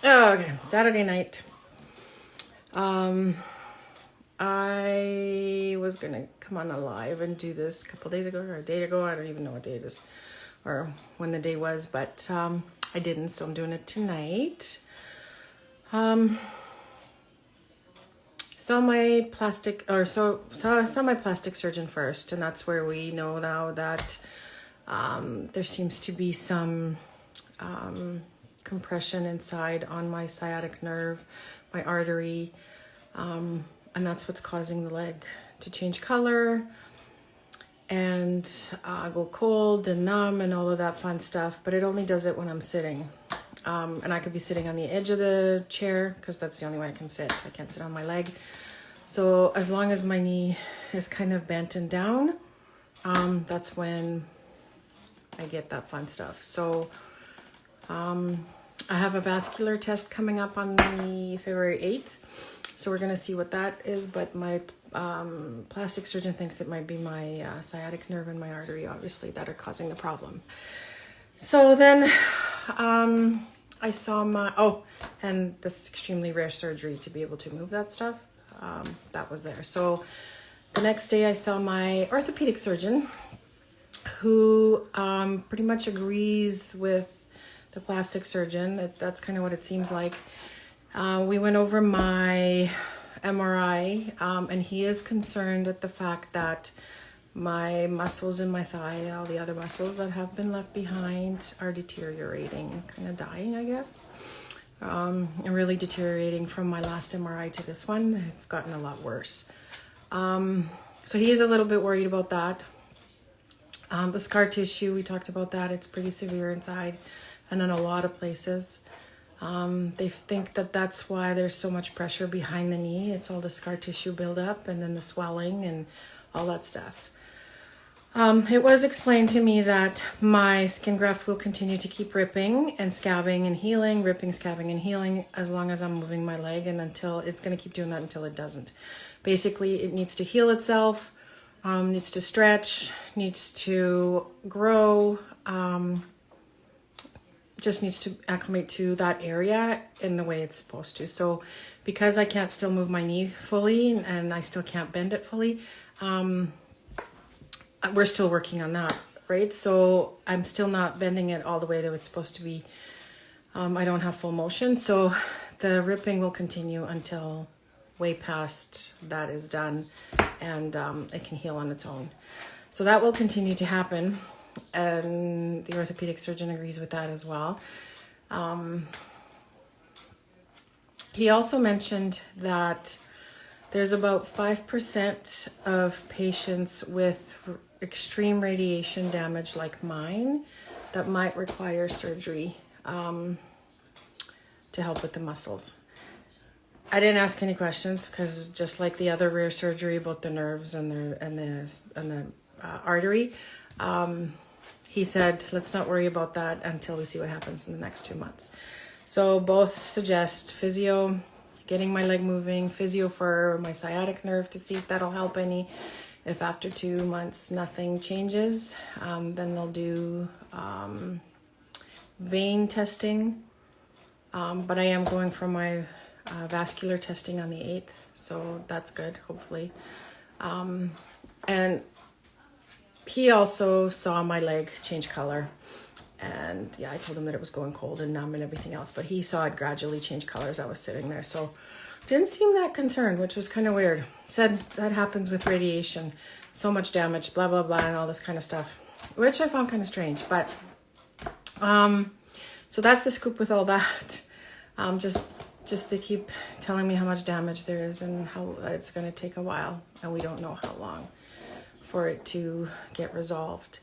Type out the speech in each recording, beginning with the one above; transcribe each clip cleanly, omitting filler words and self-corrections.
Oh, okay, Saturday night. I was gonna come on a live and do this a couple days ago or a day ago. I don't even know what day it is or when the day was, but I didn't, so I'm doing it tonight. Saw my plastic or saw my plastic surgeon first, and that's where we know now that there seems to be some compression inside on my sciatic nerve, my artery, and that's what's causing the leg to change color and go cold and numb and all of that fun stuff. But it only does it when I'm sitting. And I could be sitting on the edge of the chair because that's the only way I can sit. I can't sit on my leg. So as long as my knee is kind of bent and down, that's when I get that fun stuff. So I have a vascular test coming up on the February 8th. So we're going to see what that is. But my plastic surgeon thinks it might be my sciatic nerve and my artery, obviously, that are causing the problem. So then I saw and this extremely rare surgery to be able to move that stuff. That was there. So the next day I saw my orthopedic surgeon who pretty much agrees with the plastic surgeon. That's kind of what it seems like. We went over my MRI, and he is concerned at the fact that my muscles in my thigh, all the other muscles that have been left behind, are deteriorating, kind of dying, I guess. And really deteriorating from my last MRI to this one. They've gotten a lot worse. So he is a little bit worried about that. The scar tissue, we talked about that. It's pretty severe inside and in a lot of places. They think that that's why there's so much pressure behind the knee. It's all the scar tissue buildup and then the swelling and all that stuff. It was explained to me that my skin graft will continue to keep ripping and scabbing and healing, ripping, scabbing and healing as long as I'm moving my leg, and until it's going to keep doing that until it doesn't. Basically, it needs to heal itself, needs to stretch, needs to grow, just needs to acclimate to that area in the way it's supposed to. So because I can't still move my knee fully and I still can't bend it fully, we're still working on that, right? So I'm still not bending it all the way that it's supposed to be. I don't have full motion. So the ripping will continue until way past that is done, and it can heal on its own. So that will continue to happen. And the orthopedic surgeon agrees with that as well. He also mentioned that there's about 5% of patients with extreme radiation damage like mine that might require surgery to help with the muscles. I didn't ask any questions because just like the other rare surgery about the nerves and the artery, he said, let's not worry about that until we see what happens in the next 2 months. So both suggest physio, getting my leg moving, physio for my sciatic nerve to see if that'll help any. If after 2 months nothing changes, then they'll do vein testing. But I am going for my vascular testing on the 8th, so that's good, hopefully. And he also saw my leg change color, and yeah, I told him that it was going cold and numb and everything else, but he saw it gradually change color as I was sitting there, so didn't seem that concerned, which was kind of weird. Said that happens with radiation, so much damage, blah blah blah, and all this kind of stuff, which I found kind of strange. But so that's the scoop with all that. Just they keep telling me how much damage there is and how it's going to take a while, and we don't know how long for it to get resolved.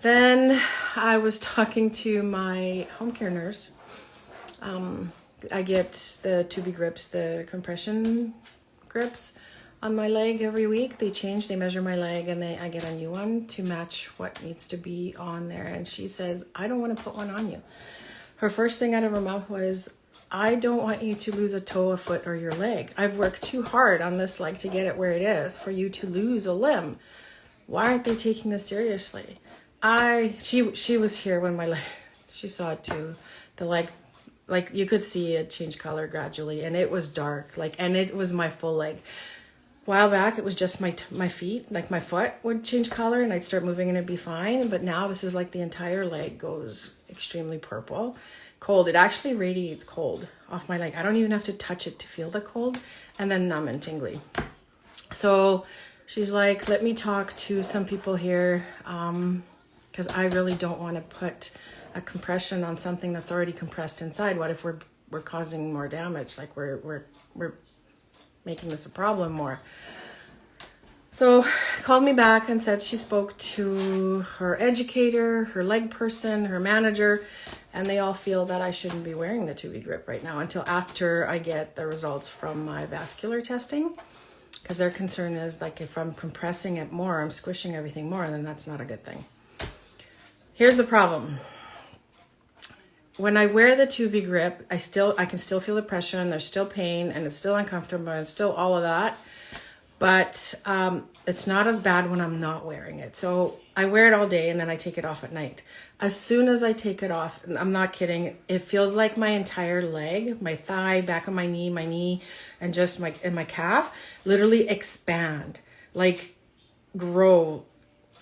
Then I was talking to my home care nurse. I get the tubey grips, the compression grips on my leg every week. They change, they measure my leg, and I get a new one to match what needs to be on there. And she says, I don't want to put one on you. Her first thing out of her mouth was, I don't want you to lose a toe, a foot, or your leg. I've worked too hard on this leg to get it where it is for you to lose a limb. Why aren't they taking this seriously? She was here when my leg, she saw it too. The leg like you could see it change color gradually, and it was dark, like, and it was my full leg. A while back, it was just my feet, like my foot would change color and I'd start moving and it'd be fine. But now this is like the entire leg goes extremely purple, cold. It actually radiates cold off my leg. I don't even have to touch it to feel the cold, and then numb and tingly. So she's like, let me talk to some people here, because I really don't want to put a compression on something that's already compressed inside. What if we're causing more damage? Like we're making this a problem more. So called me back and said she spoke to her educator, her leg person, her manager, and they all feel that I shouldn't be wearing the 2B grip right now until after I get the results from my vascular testing, because their concern is like if I'm compressing it more, I'm squishing everything more, then that's not a good thing. Here's the problem. When I wear the 2B grip, I can still feel the pressure, and there's still pain, and it's still uncomfortable, and still all of that. But it's not as bad when I'm not wearing it. So I wear it all day, and then I take it off at night. As soon as I take it off, and I'm not kidding, it feels like my entire leg, my thigh, back of my knee, and just my calf literally expand, like grow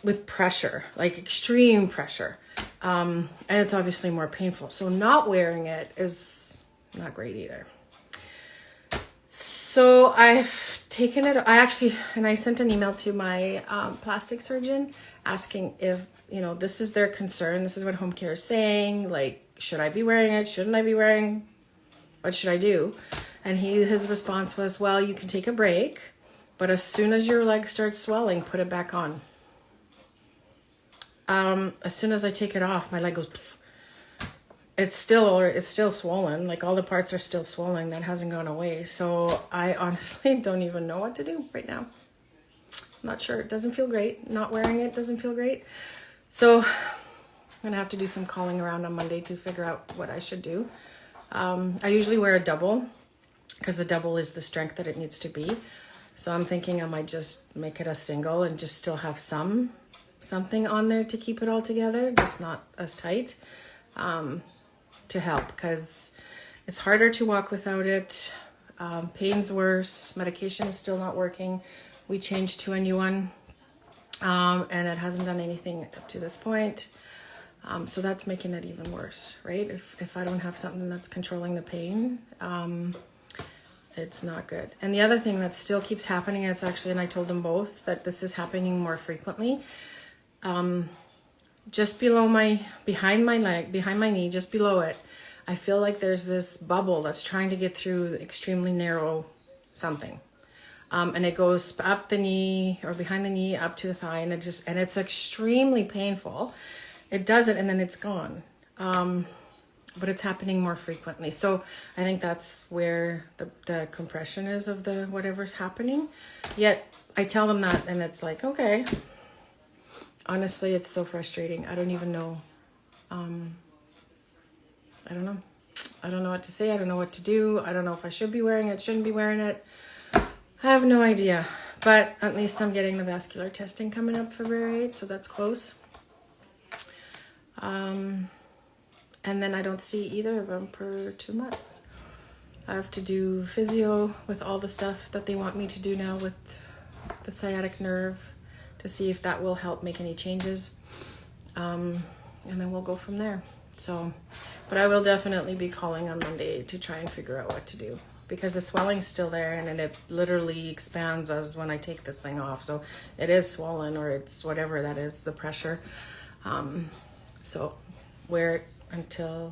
with pressure, like extreme pressure. And it's obviously more painful. So not wearing it is not great either. So I've taken it, I sent an email to my plastic surgeon asking if, this is their concern. This is what home care is saying. Like, should I be wearing it? Shouldn't I be wearing? What should I do? And his response was, well, you can take a break, but as soon as your leg starts swelling, put it back on. As soon as I take it off, my leg goes, it's still swollen. Like all the parts are still swollen. That hasn't gone away. So I honestly don't even know what to do right now. I'm not sure. It doesn't feel great. Not wearing it doesn't feel great. So I'm going to have to do some calling around on Monday to figure out what I should do. I usually wear a double because the double is the strength that it needs to be. So I'm thinking I might just make it a single and just still have something on there to keep it all together, just not as tight, to help, because it's harder to walk without it. Pain's worse. Medication is still not working. We changed to a new one, and it hasn't done anything up to this point. So that's making it even worse, right? If I don't have something that's controlling the pain, it's not good. And the other thing that still keeps happening, and I told them both that this is happening more frequently. Just behind my leg, behind my knee, just below it, I feel like there's this bubble that's trying to get through the extremely narrow something. And it goes up the knee or behind the knee up to the thigh, and it's extremely painful. It does it and then it's gone. But it's happening more frequently. So I think that's where the compression is of the whatever's happening. Yet I tell them that and it's like, okay. Honestly, it's so frustrating. I don't even know. I don't know. I don't know what to say. I don't know what to do. I don't know if I should be wearing it, shouldn't be wearing it. I have no idea. But at least I'm getting the vascular testing coming up February 8th, so that's close. And then I don't see either of them for 2 months. I have to do physio with all the stuff that they want me to do now with the sciatic nerve, to see if that will help make any changes. And then we'll go from there. So, but I will definitely be calling on Monday to try and figure out what to do, because the swelling's still there and then it literally expands as when I take this thing off. So it is swollen, or it's whatever that is, the pressure. So wear it until,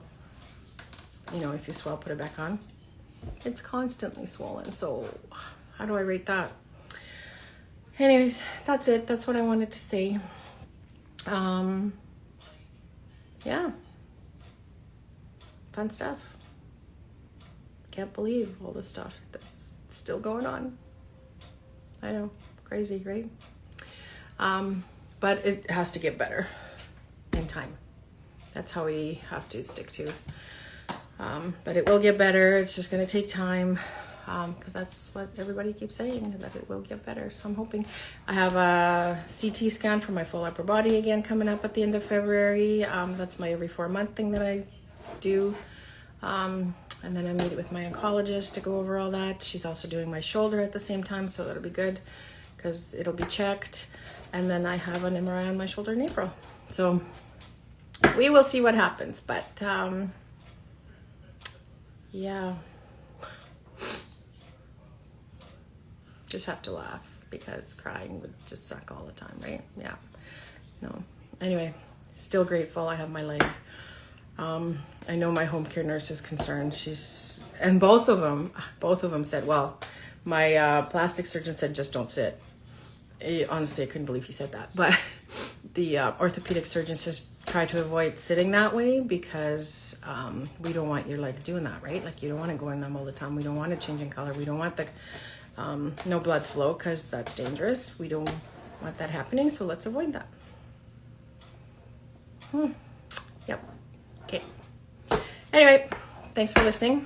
if you swell, put it back on. It's constantly swollen. So how do I rate that? Anyways, that's it. That's what I wanted to say. Yeah. Fun stuff. Can't believe all the stuff that's still going on. I know. Crazy, right? But it has to get better in time. That's how we have to stick to. But it will get better. It's just going to take time. Because that's what everybody keeps saying, that it will get better. So I'm hoping. I have a CT scan for my full upper body again coming up at the end of February. That's my every 4-month thing that I do. And then I meet with my oncologist to go over all that. She's also doing my shoulder at the same time, so that'll be good because it'll be checked. And then I have an MRI on my shoulder in April. So we will see what happens, but yeah. Just have to laugh because crying would just suck all the time, right? Yeah. No. Anyway, still grateful I have my leg. I know my home care nurse is concerned. And both of them said, well, my plastic surgeon said, just don't sit. Honestly, I couldn't believe he said that. But the orthopedic surgeon says, try to avoid sitting that way because we don't want your leg doing that, right? Like you don't want to go in them all the time. We don't want to change in color. We don't want the no blood flow because that's dangerous. We don't want that happening, so let's avoid that. Yep. Okay. Anyway, thanks for listening.